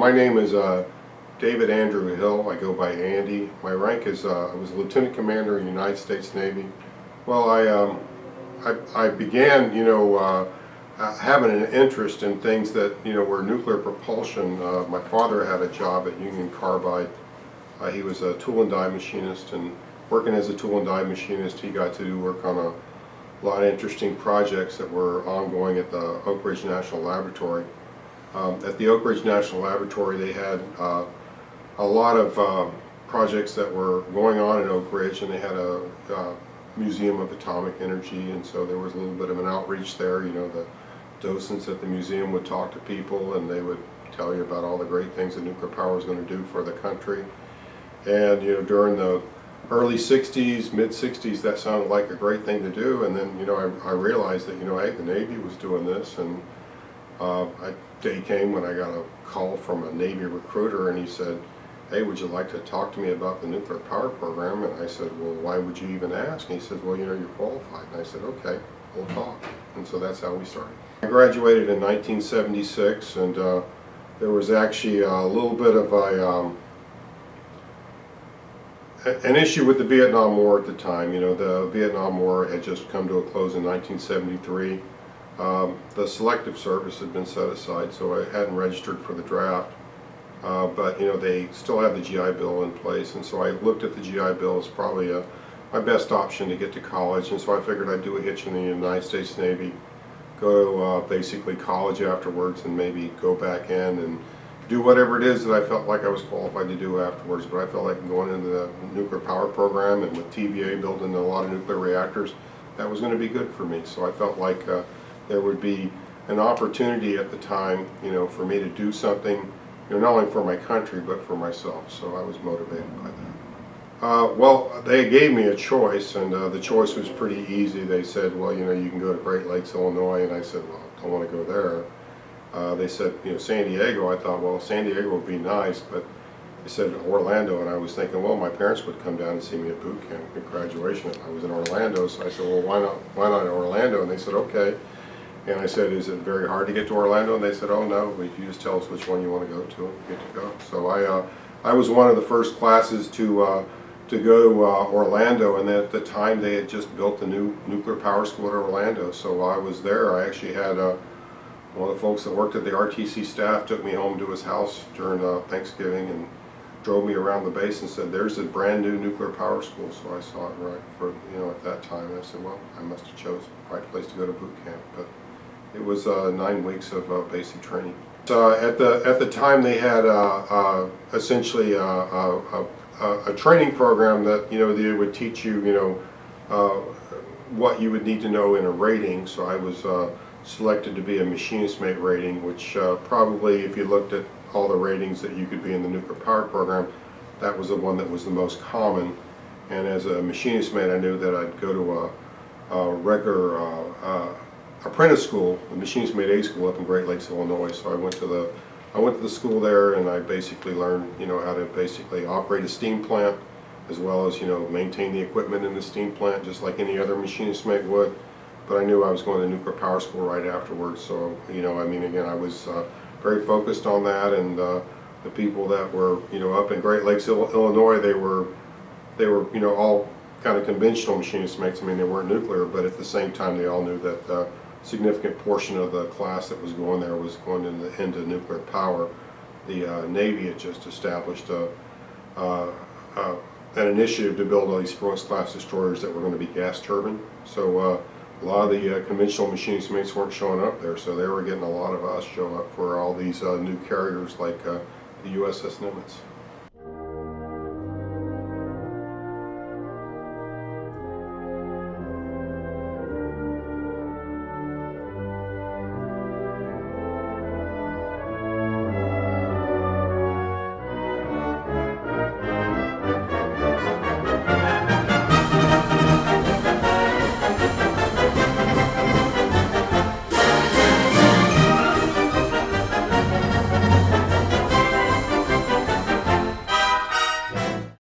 My name is David Andrew Hill. I go by Andy. My rank is I was a Lieutenant Commander in the United States Navy. Well, I began, having an interest in things that, were nuclear propulsion. My father had a job at Union Carbide. He was a tool and die machinist, and working as a tool and die machinist, he got to do work on a lot of interesting projects that were ongoing at the Oak Ridge National Laboratory. At the Oak Ridge National Laboratory, they had a lot of projects that were going on in Oak Ridge, and they had a Museum of Atomic Energy, and so there was a little bit of an outreach there. The docents at the museum would talk to people, and they would tell you about all the great things that nuclear power was going to do for the country. And during the early 60s, mid 60s, that sounded like a great thing to do. And then I realized that hey, the Navy was doing this, and a day came when I got a call from a Navy recruiter, and he said, "Hey, would you like to talk to me about the nuclear power program?" And I said, "Well, why would you even ask?" And he said, "Well, you're qualified." And I said, "Okay, we'll talk." And so that's how we started. I graduated in 1976, and there was actually a little bit of an issue with the Vietnam War at the time. The Vietnam War had just come to a close in 1973. The selective service had been set aside, so I hadn't registered for the draft. But they still had the GI Bill in place, and so I looked at the GI Bill as probably my best option to get to college. And so I figured I'd do a hitch in the United States Navy, go to basically college afterwards, and maybe go back in and do whatever it is that I felt like I was qualified to do afterwards. But I felt like going into the nuclear power program, and with TVA building a lot of nuclear reactors, that was going to be good for me. So I felt like there would be an opportunity at the time, for me to do something, not only for my country but for myself. So I was motivated by that. Well, they gave me a choice, and the choice was pretty easy. They said, "Well, you can go to Great Lakes, Illinois," and I said, "Well, I don't want to go there." They said, "San Diego." I thought, well, San Diego would be nice, but they said Orlando, and I was thinking, well, my parents would come down and see me at boot camp at graduation if I was in Orlando. So I said, well, why not Orlando? And they said, okay. And I said, is it very hard to get to Orlando? And they said, oh no, you just tell us which one you want to go to, and you get to go. So I was one of the first classes to go to Orlando, and at the time they had just built the new nuclear power school at Orlando. So while I was there, I actually had one of the folks that worked at the RTC staff took me home to his house during Thanksgiving and drove me around the base and said, "There's a brand new nuclear power school." So I saw it right for at that time, and I said, well, I must have chosen the right place to go to boot camp. But it was 9 weeks of basic training. At the time, they had essentially a training program that they would teach you what you would need to know in a rating. So I was selected to be a machinist mate rating, which probably, if you looked at all the ratings that you could be in the nuclear power program, that was the one that was the most common. And as a machinist mate, I knew that I'd go to a regular apprentice school, the machinist mate A school up in Great Lakes, Illinois. So I went to the school there, and I basically learned how to basically operate a steam plant, as well as maintain the equipment in the steam plant, just like any other machinist mate would. But I knew I was going to nuclear power school right afterwards. So again, I was very focused on that, and the people that were up in Great Lakes, Illinois, they were all kind of conventional machinist mates. I mean, they weren't nuclear, but at the same time, they all knew that a significant portion of the class that was going there was going into nuclear power. The Navy had just established an initiative to build all these Spruance-class destroyers that were going to be gas turbine. So a lot of the conventional machinist mates weren't showing up there, so they were getting a lot of us show up for all these new carriers like the USNM.